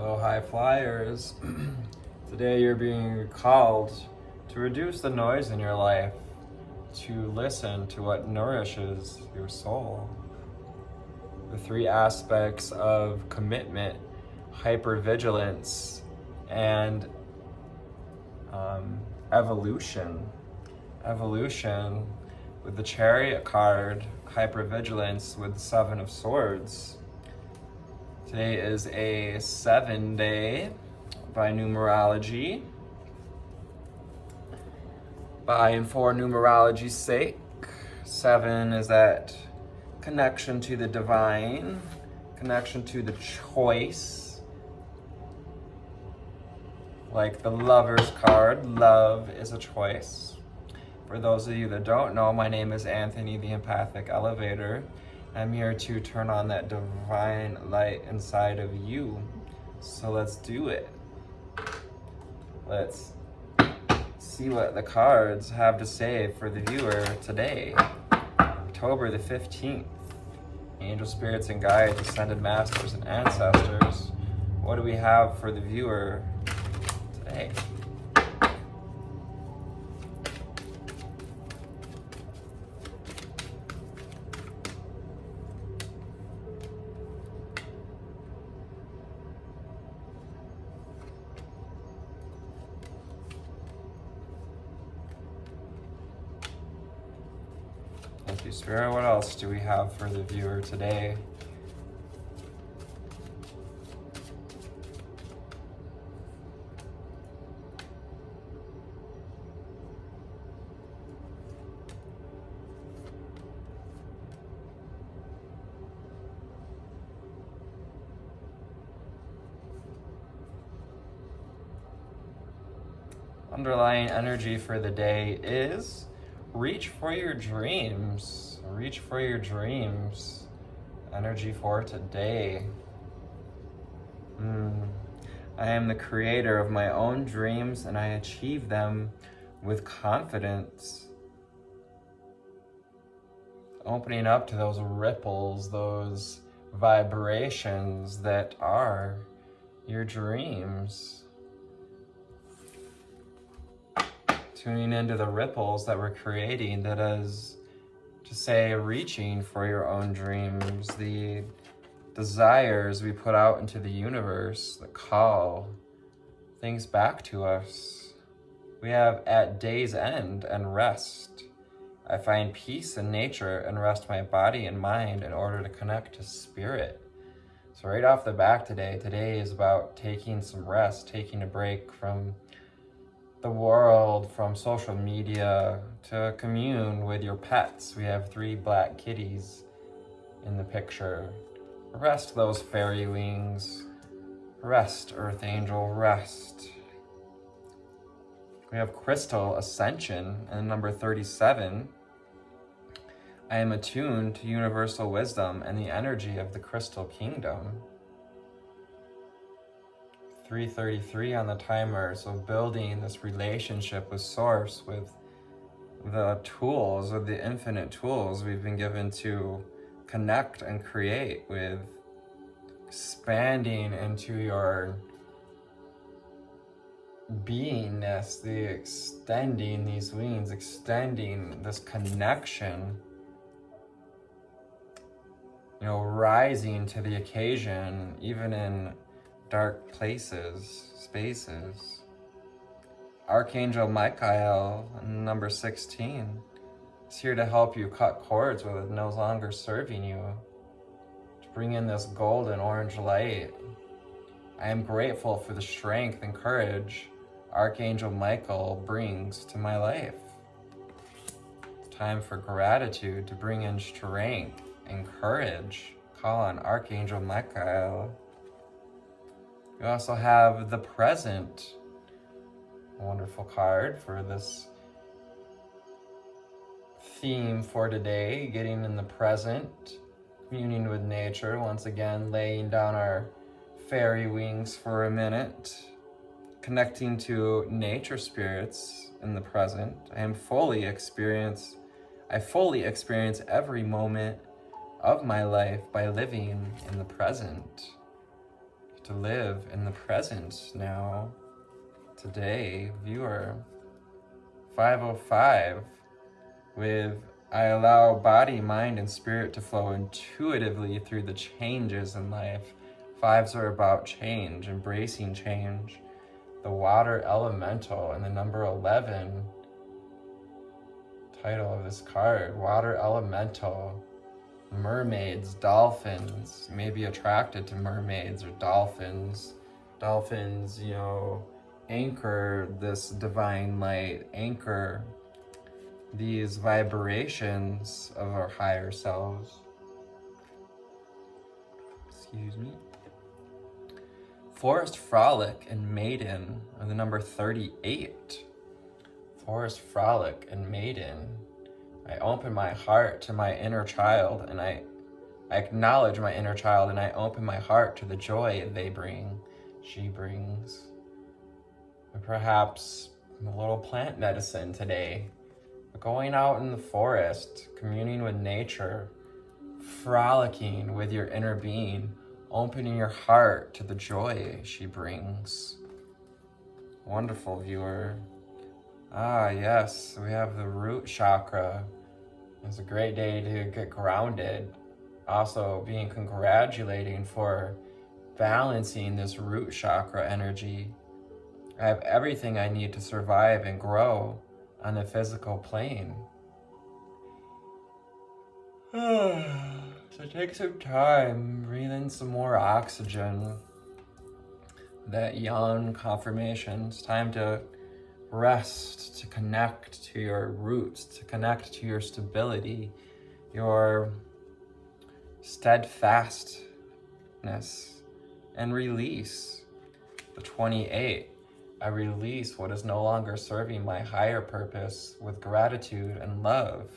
Hello, high flyers. Today you're being called to reduce the noise in your life, to listen to what nourishes your soul. The three aspects of commitment, hypervigilance, and evolution. Evolution with the Chariot card, hypervigilance with the Seven of Swords. Today is a 7-day by numerology. By and for numerology's sake. 7 is that connection to the divine, connection to the choice. Like the Lover's card, love is a choice. For those of you that don't know, my name is Anthony, the Empathic Elevator. I'm here to turn on that divine light inside of you. So let's do it. Let's see what the cards have to say for the viewer today, October the 15th. Angel spirits and guides, ascended masters and ancestors. What do we have for the viewer today? Thank you, Spirit. What else do we have for the viewer today? Underlying energy for the day is reach for your dreams. Reach for your dreams. Energy for today. I am the creator of my own dreams and I achieve them with confidence. Opening up to those ripples, those vibrations that are your dreams. Tuning into the ripples that we're creating, that is to say reaching for your own dreams, the desires we put out into the universe that call things back to us. We have at day's end and rest. I find peace in nature and rest my body and mind in order to connect to spirit. So right off the bat today is about taking some rest, taking a break from the world, from social media, to commune with your pets. We have 3 black kitties in the picture. Rest those fairy wings. Rest, Earth Angel, rest. We have Crystal Ascension and number 37. I am attuned to universal wisdom and the energy of the Crystal Kingdom. 3:33 on the timer, so building this relationship with Source, with the tools, with the infinite tools we've been given to connect and create with, expanding into your beingness, the extending these wings, extending this connection, rising to the occasion, even in dark places, spaces. Archangel Michael, number 16, is here to help you cut cords with it no longer serving you, to bring in this golden orange light. I am grateful for the strength and courage Archangel Michael brings to my life. Time for gratitude to bring in strength and courage. Call on Archangel Michael. You also have the Present, a wonderful card for this theme for today, getting in the present, communing with nature, once again laying down our fairy wings for a minute, connecting to nature spirits in the present. I fully experience every moment of my life by living in the present. to live in the present now, today, viewer. 505 with I allow body, mind, and spirit to flow intuitively through the changes in life. Fives are about change, embracing change. The water elemental and the number 11. Title of this card, water elemental. Mermaids, dolphins. You may be attracted to mermaids or dolphins. Dolphins, you know, anchor this divine light, anchor these vibrations of our higher selves. Excuse me. Forest Frolic and Maiden are the number 38. Forest Frolic and Maiden. I open my heart to my inner child, and I acknowledge my inner child, and I open my heart to the joy she brings. And perhaps a little plant medicine today. Going out in the forest, communing with nature, frolicking with your inner being, opening your heart to the joy she brings. Wonderful, viewer. Ah, yes, we have the root chakra. It's a great day to get grounded. Also, being congratulating for balancing this root chakra energy. I have everything I need to survive and grow on the physical plane. So take some time, breathe in some more oxygen. That yawn confirmation. It's time to rest, to connect to your roots, to connect to your stability, your steadfastness, and release. The 28. I release what is no longer serving my higher purpose with gratitude and love.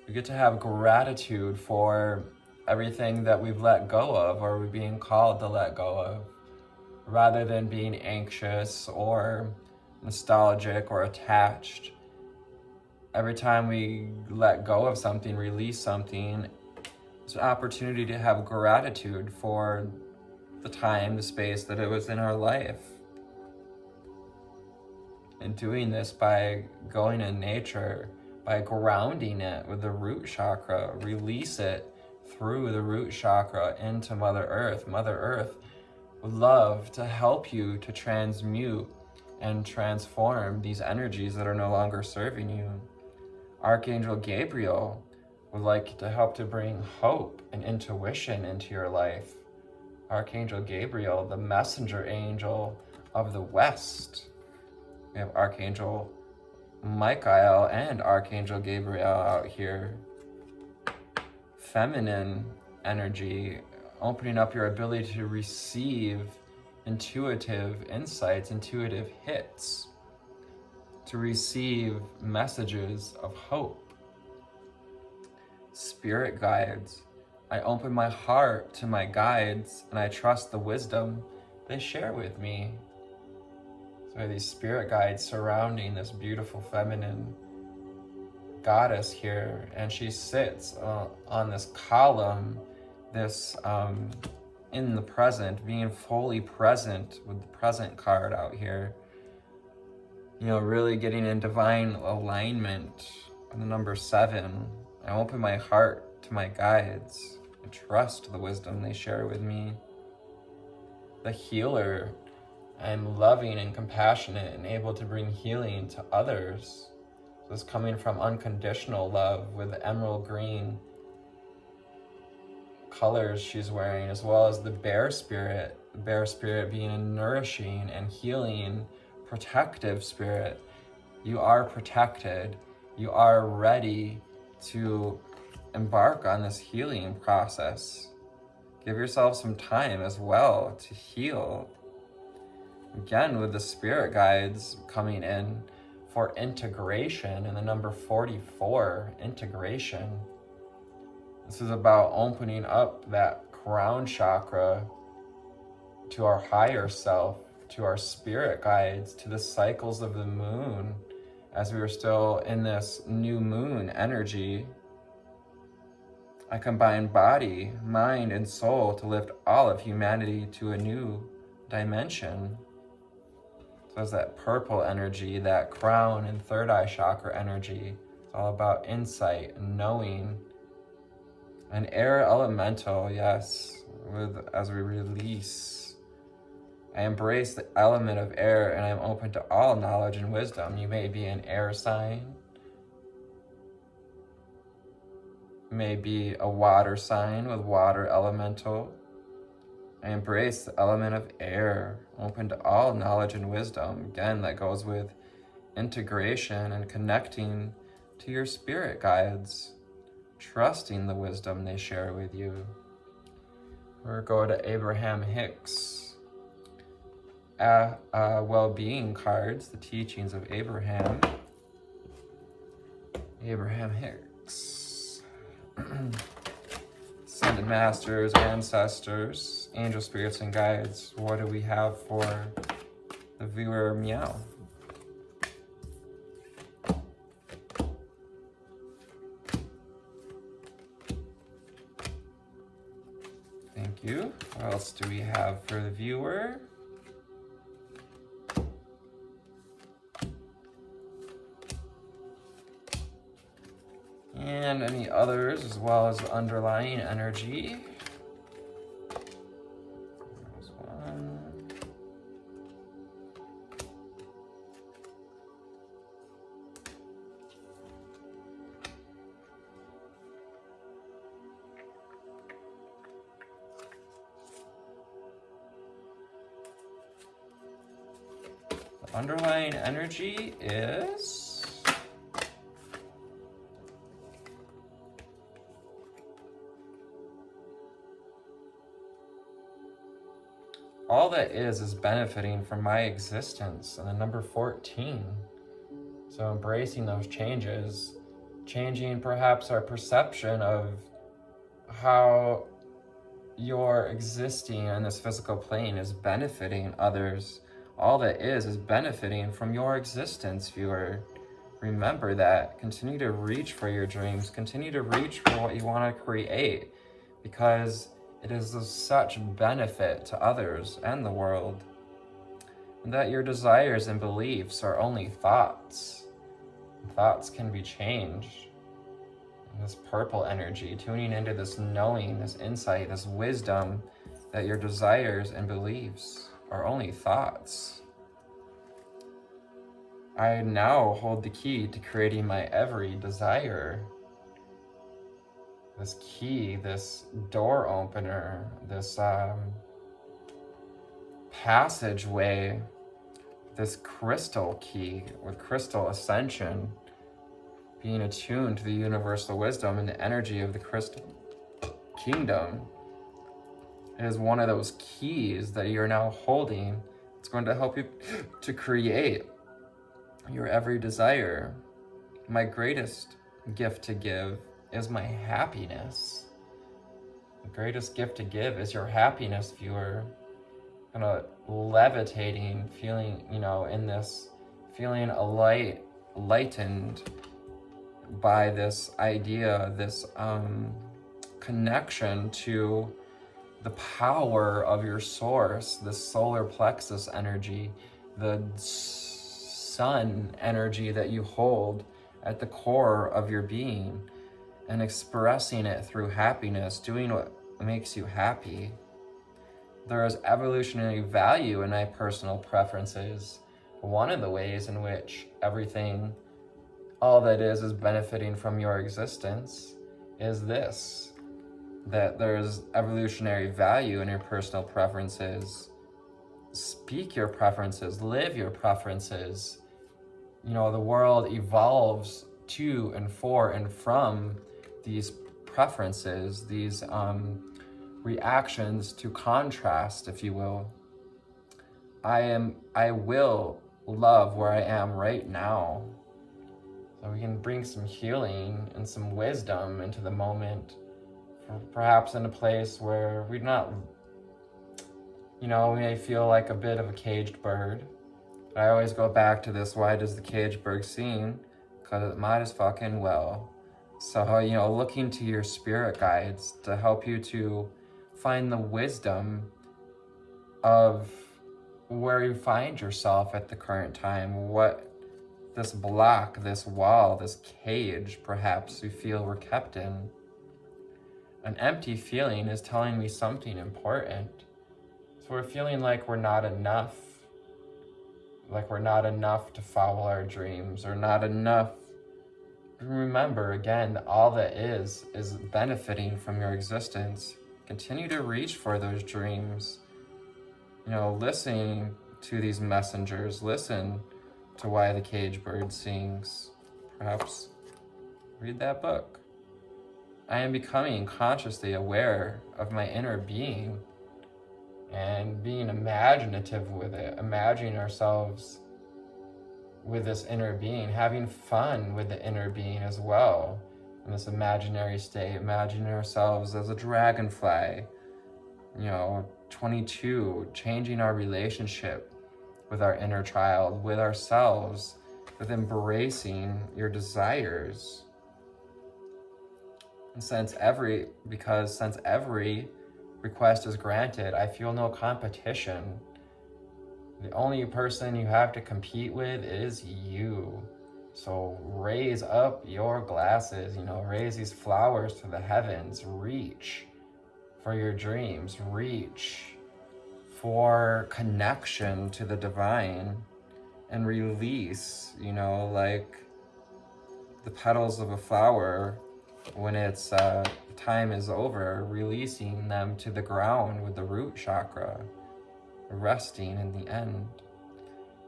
We get to have gratitude for everything that we've let go of or we're being called to let go of, rather than being anxious or nostalgic or attached. Every time we let go of something, release something, it's an opportunity to have gratitude for the time, the space that it was in our life. And doing this by going in nature, by grounding it with the root chakra, release it through the root chakra into Mother Earth. Mother Earth would love to help you to transmute and transform these energies that are no longer serving you. Archangel Gabriel would like to help to bring hope and intuition into your life. Archangel Gabriel, the messenger angel of the West. We have Archangel Michael and Archangel Gabriel out here. Feminine energy, opening up your ability to receive intuitive insights, intuitive hits, to receive messages of hope. Spirit guides. I open my heart to my guides and I trust the wisdom they share with me. So these spirit guides surrounding this beautiful feminine goddess here, and she sits on this column, this in the present, being fully present with the present card out here. You know, really getting in divine alignment. And the number 7, I open my heart to my guides. I trust the wisdom they share with me. The healer. I'm loving and compassionate and able to bring healing to others. So it's coming from unconditional love with the emerald green colors she's wearing, as well as the bear spirit. The bear spirit being a nourishing and healing, protective spirit. You are protected. You are ready to embark on this healing process. Give yourself some time as well to heal. Again, with the spirit guides coming in for integration, and the number 44, integration. This is about opening up that crown chakra to our higher self, to our spirit guides, to the cycles of the moon, as we are still in this new moon energy. I combine body, mind, and soul to lift all of humanity to a new dimension. So it's that purple energy, that crown and third eye chakra energy. It's all about insight and knowing. An air elemental, yes, as we release. I embrace the element of air and I'm open to all knowledge and wisdom. You may be an air sign. You may be a water sign with water elemental. I embrace the element of air, open to all knowledge and wisdom. Again, that goes with integration and connecting to your spirit guides, trusting the wisdom they share with you. We'll go to Abraham Hicks. Well-being cards, the teachings of Abraham. Abraham Hicks. Ascended masters, ancestors, angel spirits, and guides. What do we have for the viewer meow? Thank you. What else do we have for the viewer? And any others, as well as the underlying energy. There's one. The underlying energy is all that is benefiting from my existence. And the number 14. So embracing those changes, changing perhaps our perception of how your existing on this physical plane is benefiting others. All that is benefiting from your existence, viewer. Remember that. Continue to reach for your dreams. Continue to reach for what you want to create, because it is of such benefit to others and the world. And that your desires and beliefs are only thoughts. Thoughts can be changed. And this purple energy, tuning into this knowing, this insight, this wisdom, that your desires and beliefs are only thoughts. I now hold the key to creating my every desire. This key, this door opener, this passageway, this crystal key with crystal ascension, being attuned to the universal wisdom and the energy of the crystal kingdom. It is one of those keys that you're now holding. It's going to help you to create your every desire. My greatest gift to give is my happiness. The greatest gift to give is your happiness, viewer. Kind of levitating, feeling, in this, feeling lightened by this idea, this connection to the power of your source, the solar plexus energy, the sun energy that you hold at the core of your being, and expressing it through happiness, doing what makes you happy. There is evolutionary value in my personal preferences. One of the ways in which everything, all that is benefiting from your existence, is this, that there's evolutionary value in your personal preferences. Speak your preferences, live your preferences. The world evolves to and for and from these preferences, these reactions to contrast, if you will. I will love where I am right now. So we can bring some healing and some wisdom into the moment, perhaps in a place where we're not, we may feel like a bit of a caged bird. But I always go back to this, why does the caged bird sing? Because it might as fucking well So, looking to your spirit guides to help you to find the wisdom of where you find yourself at the current time, what this block, this wall, this cage perhaps you feel we're kept in. An empty feeling is telling me something important. So we're feeling like we're not enough to follow our dreams, or not enough. Remember again, all that is benefiting from your existence. Continue to reach for those dreams. Listening to these messengers, listen to why the cage bird sings. Perhaps read that book. I am becoming consciously aware of my inner being and being imaginative with it, imagining ourselves with this inner being, having fun with the inner being as well. In this imaginary state, imagining ourselves as a dragonfly, 22, changing our relationship with our inner child, with ourselves, with embracing your desires. And since every request is granted, I feel no competition. The only person you have to compete with is you. So raise up your glasses, raise these flowers to the heavens, reach for your dreams, reach for connection to the divine, and release, like the petals of a flower when its time is over, releasing them to the ground with the root chakra, resting in the end.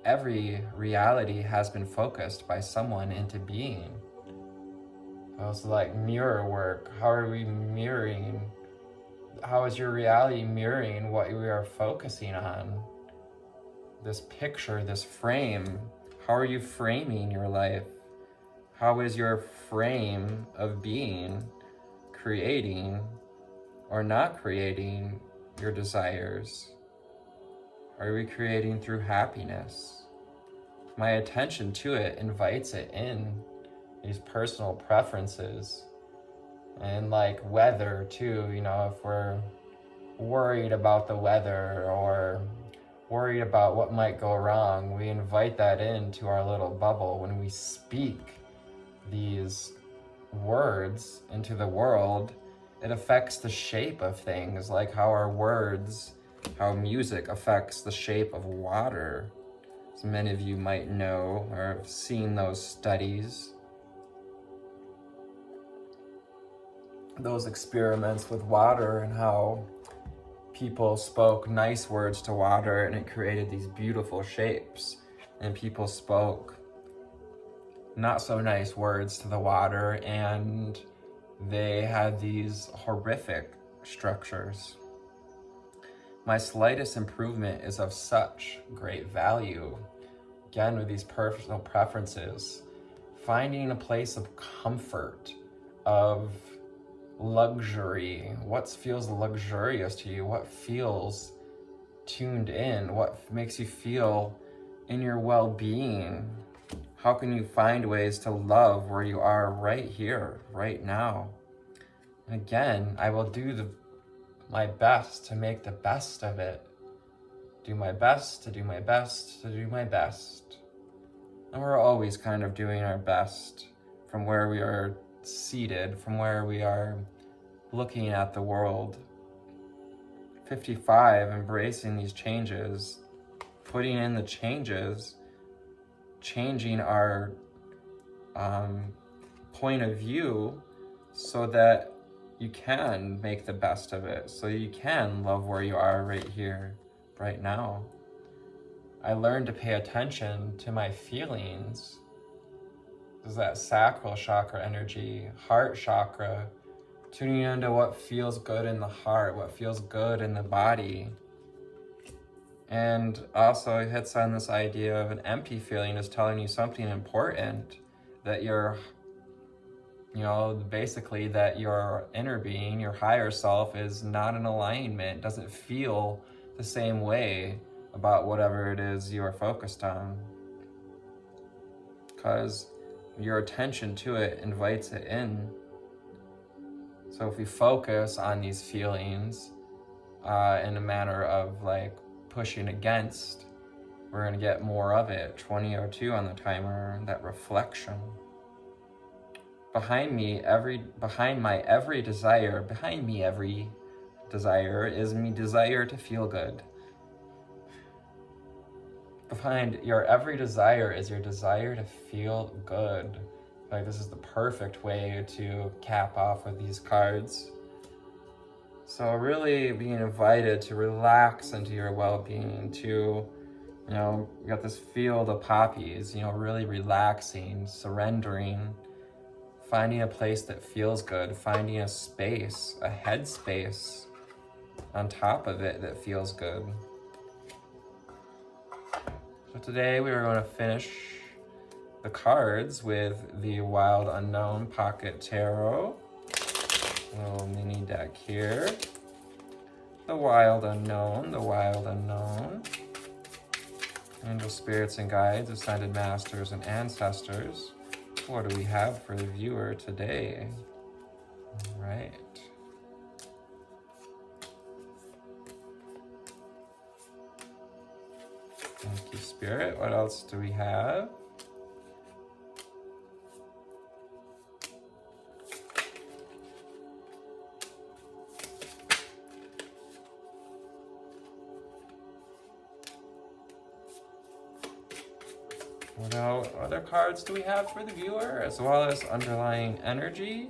Every reality has been focused by someone into being. Also, like mirror work, how are we mirroring? How is your reality mirroring what we are focusing on? This picture, this frame, how are you framing your life? How is your frame of being creating or not creating your desires? Are we creating through happiness? My attention to it invites it in, these personal preferences. And like weather too, if we're worried about the weather or worried about what might go wrong, we invite that into our little bubble. When we speak these words into the world, it affects the shape of things, like how music affects the shape of water. As many of you might know or have seen those studies, those experiments with water, and how people spoke nice words to water and it created these beautiful shapes, and people spoke not so nice words to the water and they had these horrific structures. My slightest improvement is of such great value. Again, with these personal preferences, finding a place of comfort, of luxury. What feels luxurious to you? What feels tuned in? What makes you feel in your well-being? How can you find ways to love where you are right here, right now? And again, I will do my best to make the best of it. Do my best to do my best to do my best. And we're always kind of doing our best from where we are seated, from where we are looking at the world. 55, embracing these changes, putting in the changes, changing our point of view so that you can make the best of it, so you can love where you are right here, right now. I learned to pay attention to my feelings. There's that sacral chakra energy, heart chakra, tuning into what feels good in the heart, what feels good in the body. And also it hits on this idea of an empty feeling is telling you something important, that you're, basically that your inner being, your higher self, is not in alignment, doesn't feel the same way about whatever it is you are focused on. Because your attention to it invites it in. So if we focus on these feelings in a manner of like pushing against, we're going to get more of it. 2002 on the timer, that reflection. Behind me, every desire is me desire to feel good. Behind your every desire is your desire to feel good. Like, this is the perfect way to cap off with these cards. So really being invited to relax into your well-being, to, you know, you got this field of poppies, you know, really relaxing, surrendering, finding a place that feels good, finding a space, a headspace on top of it that feels good. So today we are going to finish the cards with the Wild Unknown Pocket Tarot. Little mini deck here. The Wild Unknown, the Wild Unknown. Angel spirits and guides, ascended masters and ancestors. What do we have for the viewer today? All right. Thank you, Spirit. What else do we have? What other cards do we have for the viewer, as well as underlying energy?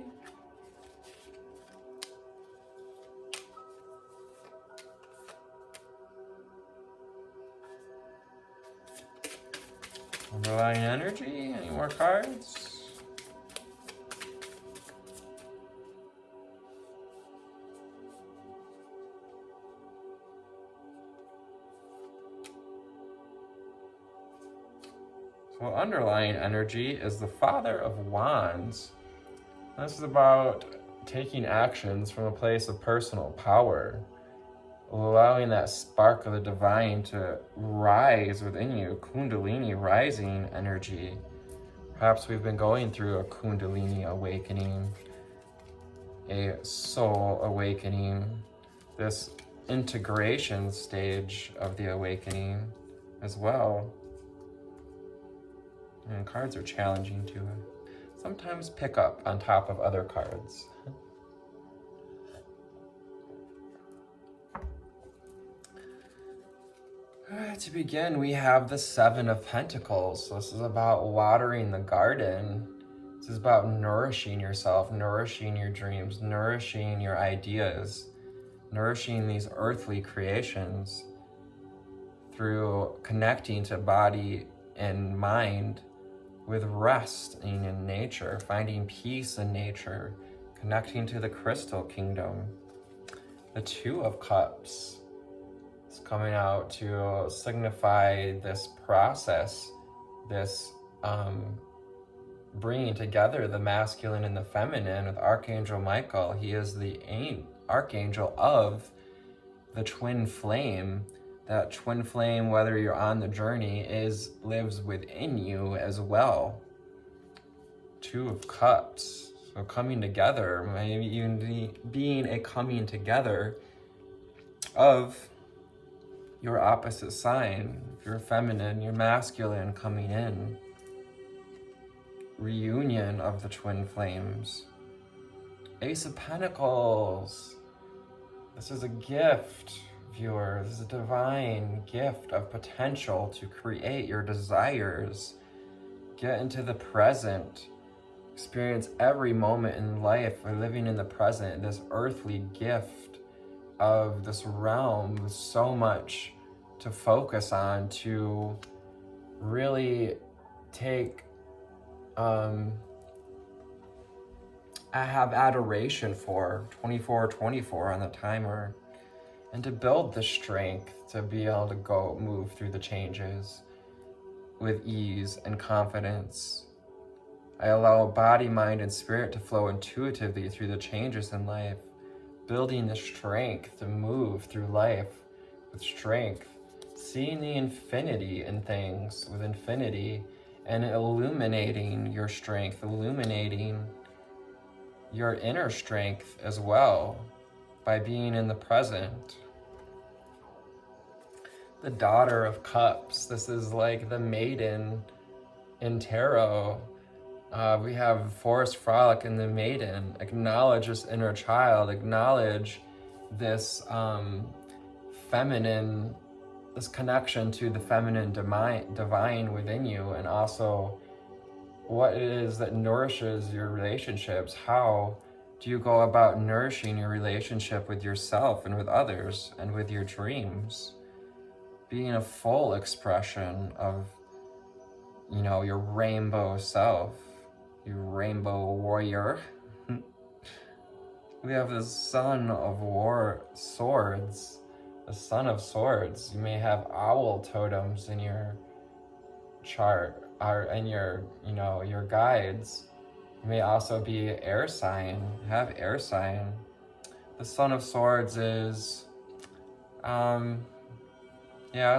Underlying energy, any more cards? So underlying energy is the Father of Wands. This is about taking actions from a place of personal power, allowing that spark of the divine to rise within you, Kundalini rising energy. Perhaps we've been going through a Kundalini awakening, a soul awakening, this integration stage of the awakening as well. And cards are challenging to sometimes pick up on top of other cards. To begin, we have the Seven of Pentacles. So this is about watering the garden. This is about nourishing yourself, nourishing your dreams, nourishing your ideas, nourishing these earthly creations through connecting to body and mind with rest in nature, finding peace in nature, connecting to the crystal kingdom. The Two of Cups is coming out to signify this process, this bringing together the masculine and the feminine with Archangel Michael. He is the archangel of the twin flame. That twin flame, whether you're on the journey, lives within you as well. Two of Cups. So coming together, maybe even being a coming together of your opposite sign. If you're feminine, you're masculine coming in. Reunion of the twin flames. Ace of Pentacles. This is a gift. Viewer, this is a divine gift of potential to create your desires. Get into the present. Experience every moment in life. We're living in the present, this earthly gift of this realm with so much to focus on, to really take, I have adoration for 24/24 on the timer. And to build the strength to be able to move through the changes with ease and confidence. I allow body, mind, and spirit to flow intuitively through the changes in life, building the strength to move through life with strength, seeing the infinity in things with infinity, and illuminating your strength, illuminating your inner strength as well by being in the present. The Daughter of Cups. This is like the maiden in tarot. We have Forest Frolic and the Maiden. Acknowledge this inner child. Acknowledge this feminine, this connection to the feminine divine within you, and also what it is that nourishes your relationships. How do you go about nourishing your relationship with yourself and with others and with your dreams? Being a full expression of, you know, your rainbow self, your rainbow warrior. We have the Son of Swords, the Son of Swords. You may have owl totems in your chart, or in your, you know, your guides. You may also be air sign, have air sign. The Son of Swords is,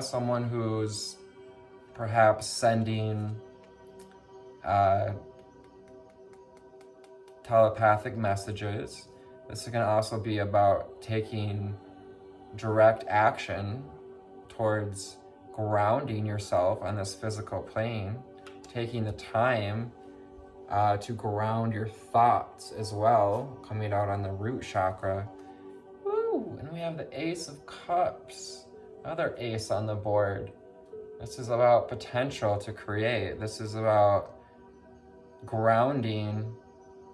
someone who's perhaps sending telepathic messages. This can also be about taking direct action towards grounding yourself on this physical plane, taking the time to ground your thoughts as well, coming out on the root chakra. Woo! And we have the Ace of Cups, another ace on the board. This is about potential to create. This is about grounding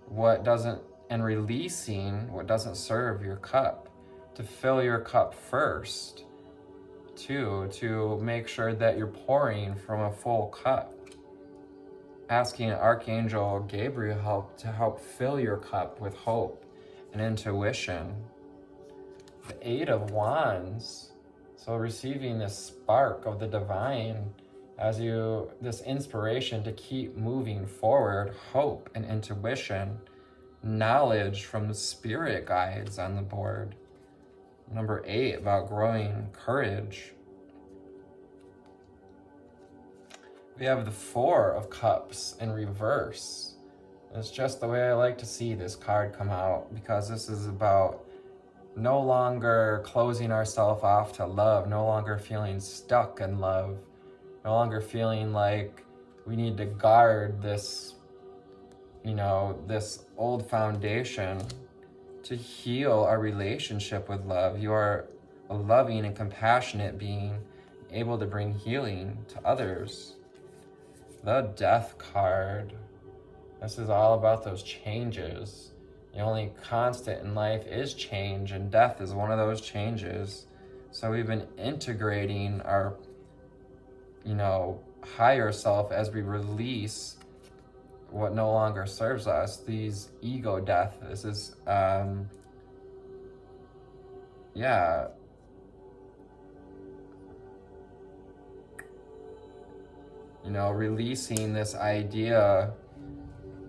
what doesn't, and releasing what doesn't serve your cup, to fill your cup first, to make sure that you're pouring from a full cup. Asking Archangel Gabriel to help fill your cup with hope and intuition. The Eight of Wands, so receiving this spark of the divine as this inspiration to keep moving forward, hope and intuition, knowledge from the spirit guides on the board. Number 8, about growing courage. We have the Four of Cups in reverse. It's just the way I like to see this card come out, because this is about no longer closing ourselves off to love, no longer feeling stuck in love, no longer feeling like we need to guard this, you know, this old foundation to heal our relationship with love. You are a loving and compassionate being, able to bring healing to others. The Death card. This is all about those changes. The only constant in life is change, and death is one of those changes. So we've been integrating our, you know, higher self as we release what no longer serves us. These ego death. This is, you know, releasing this idea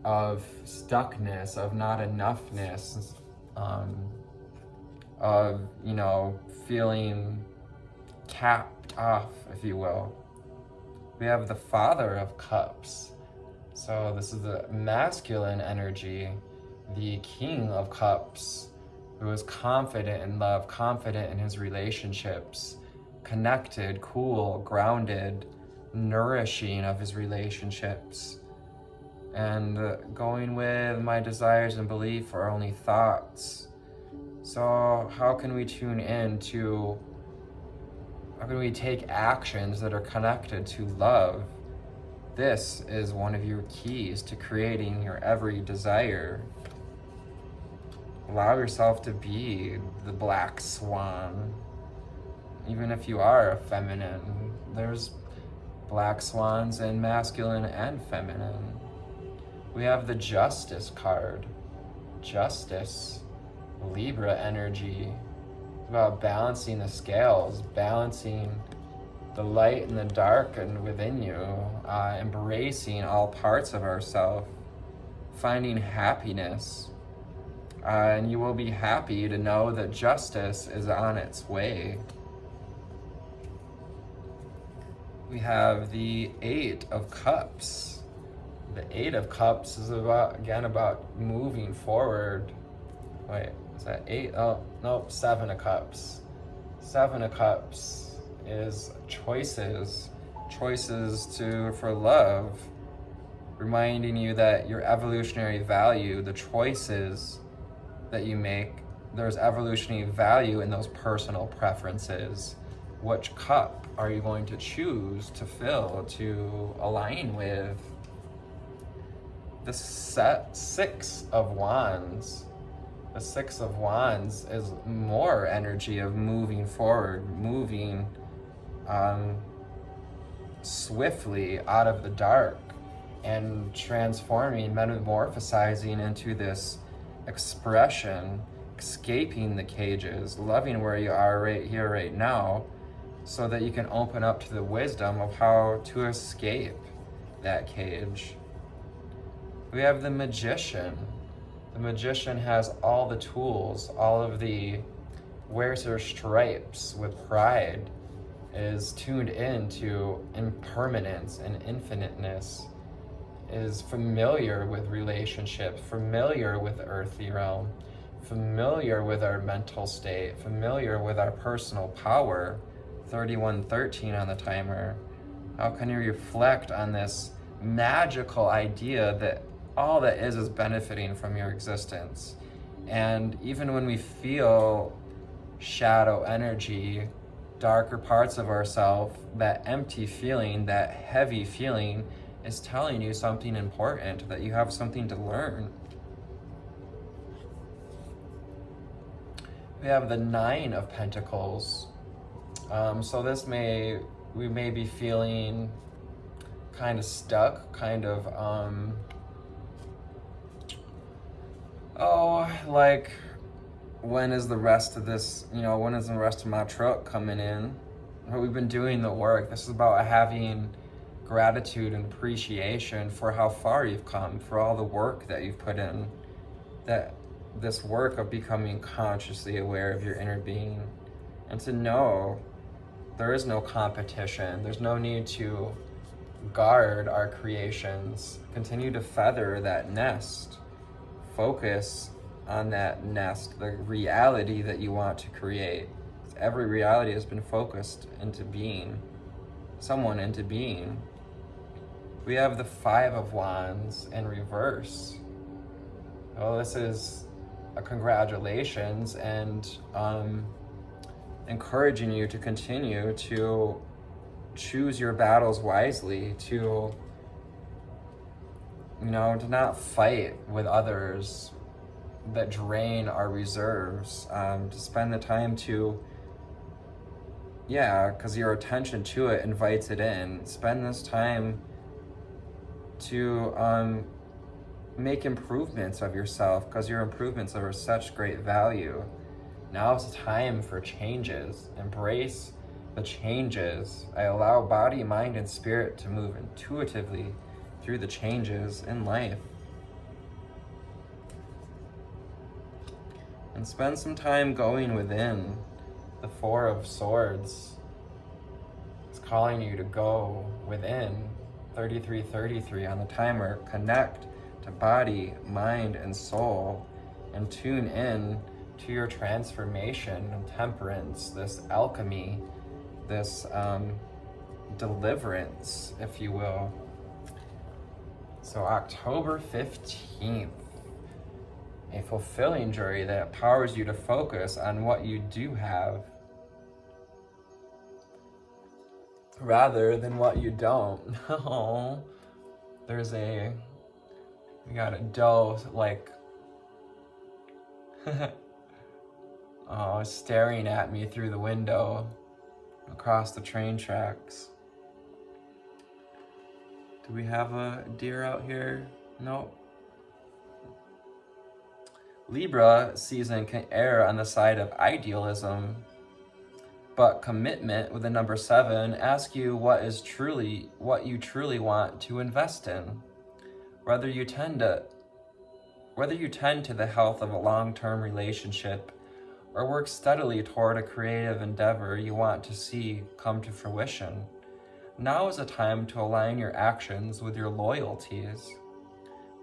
of stuckness, of not enoughness, of, you know, feeling capped off, if you will. We have the Father of Cups. So this is the masculine energy, the King of Cups, who is confident in love, confident in his relationships, connected, cool, grounded, nourishing of his relationships. And going with my desires and belief are only thoughts. So how can we tune in to, how can we take actions that are connected to love? This is one of your keys to creating your every desire. Allow yourself to be the black swan. Even if you are a feminine, there's black swans in masculine and feminine. We have the Justice card. Justice, Libra energy. It's about balancing the scales, balancing the light and the dark and within you, embracing all parts of ourselves, finding happiness. And you will be happy to know that justice is on its way. We have the Eight of Cups, The Eight of Cups is about moving forward. Wait, is that 8? Oh, nope, 7 of Cups. 7 of Cups is choices for love, reminding you that your evolutionary value, the choices that you make, there's evolutionary value in those personal preferences. Which cup are you going to choose to fill, to align with? The 6 of Wands. The 6 of Wands is more energy of moving forward, moving swiftly out of the dark and transforming, metamorphosizing into this expression, escaping the cages, loving where you are right here, right now, so that you can open up to the wisdom of how to escape that cage. We have the Magician. The Magician has all the tools, all of the wears her stripes with pride, is tuned into impermanence and infiniteness, is familiar with relationships, familiar with the earthly realm, familiar with our mental state, familiar with our personal power. 3113 on the timer. How can you reflect on this magical idea that all that is benefiting from your existence? And even when we feel shadow energy, darker parts of ourselves, that empty feeling, that heavy feeling is telling you something important, that you have something to learn. We have the 9 of Pentacles. So we may be feeling kind of stuck, kind of, like, when is the rest of this, when is the rest of my truck coming in? But we've been doing the work. This is about having gratitude and appreciation for how far you've come, for all the work that you've put in, that this work of becoming consciously aware of your inner being, and to know there is no competition. There's no need to guard our creations. Continue to feather that nest. Focus on that nest, the reality that you want to create. Every reality has been focused into being, someone into being. We have the 5 of Wands in reverse. Well, this is a congratulations and encouraging you to continue to choose your battles wisely, to not fight with others that drain our reserves, to spend the time to, because your attention to it invites it in. Spend this time to make improvements of yourself, because your improvements are of such great value. Now is the time for changes. Embrace the changes. I allow body, mind, and spirit to move intuitively through the changes in life. And spend some time going within. The 4 of Swords is calling you to go within. 3333 on the timer. Connect to body, mind, and soul, and tune in to your transformation and temperance, this alchemy, this deliverance, if you will. So October 15th, a fulfilling journey that empowers you to focus on what you do have rather than what you don't. Oh, we got a doe, like, staring at me through the window across the train tracks. Do we have a deer out here? Nope. Libra season can err on the side of idealism, but commitment with the number 7 asks you what you truly want to invest in. Whether you tend to the health of a long-term relationship or work steadily toward a creative endeavor you want to see come to fruition, now is a time to align your actions with your loyalties.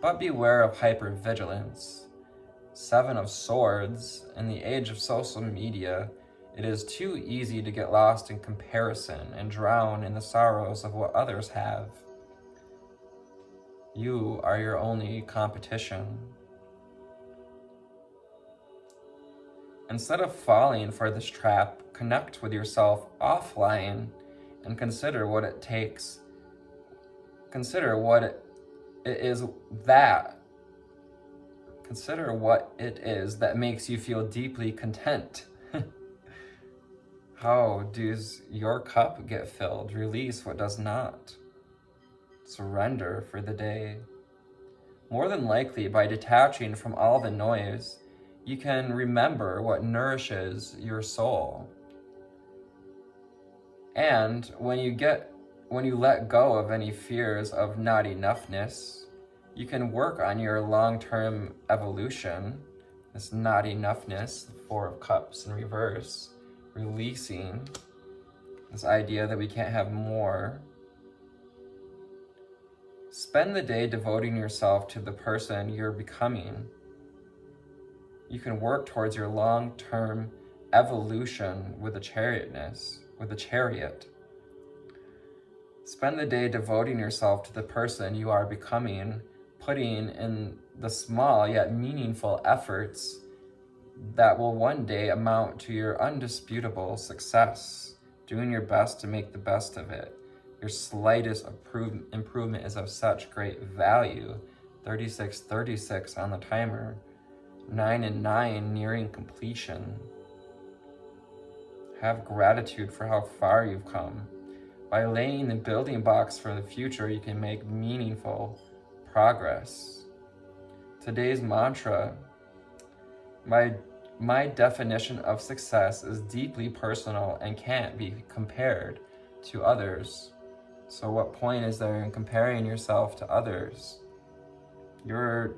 But beware of hypervigilance. 7 of Swords. In the age of social media, it is too easy to get lost in comparison and drown in the sorrows of what others have. You are your only competition. Instead of falling for this trap, connect with yourself offline and consider what it takes. Consider what it is that makes you feel deeply content. How does your cup get filled? Release what does not. Surrender for the day. More than likely, by detaching from all the noise, you can remember what nourishes your soul. And when you let go of any fears of not enoughness, you can work on your long-term evolution. This not enoughness, the 4 of Cups in reverse, releasing this idea that we can't have more. Spend the day devoting yourself to the person you're becoming. You can work towards your long-term evolution with a chariot. Spend the day devoting yourself to the person you are becoming, putting in the small yet meaningful efforts that will one day amount to your undisputable success, doing your best to make the best of it. Your slightest improvement is of such great value. 36 on the timer. 9 and 9 nearing completion. Have gratitude for how far you've come. By laying the building blocks for the future, you can make meaningful progress. Today's mantra: my definition of success is deeply personal and can't be compared to others. So what point is there in comparing yourself to others? Your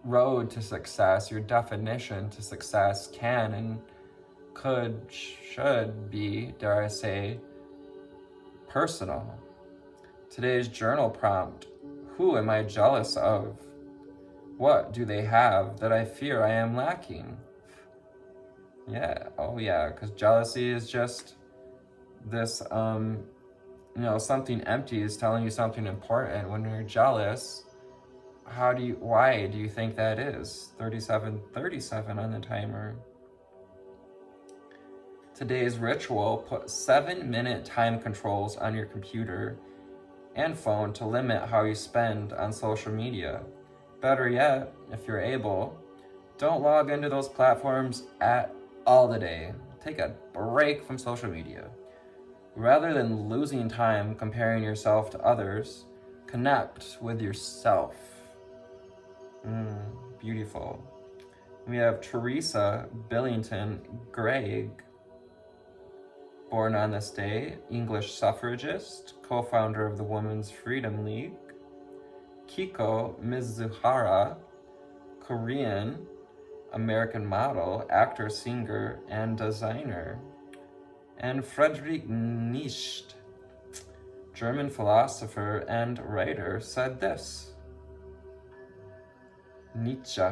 road to success, your definition to success can and should be, dare I say, personal. Today's journal prompt: who am I jealous of? What do they have that I fear I am lacking? Because jealousy is just this, something empty is telling you something important. When you're jealous, why do you think that is? 37 on the timer. Today's ritual: put 7-minute time controls on your computer and phone to limit how you spend on social media. Better yet, if you're able, don't log into those platforms at all today. Take a break from social media. Rather than losing time comparing yourself to others, connect with yourself. Beautiful. We have Teresa Billington Gregg, born on this day, English suffragist, co-founder of the Women's Freedom League. Kiko Mizuhara, Korean American model, actor, singer, and designer. And Friedrich Nietzsche, German philosopher and writer, said this: Nietzsche,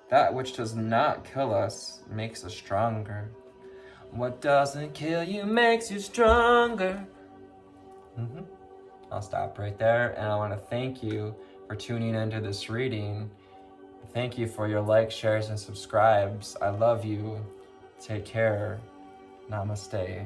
that which does not kill us makes us stronger. What doesn't kill you makes you stronger. I'll stop right there, and I want to thank you for tuning into this reading. Thank you for your likes, shares, and subscribes. I love you. Take care. Namaste.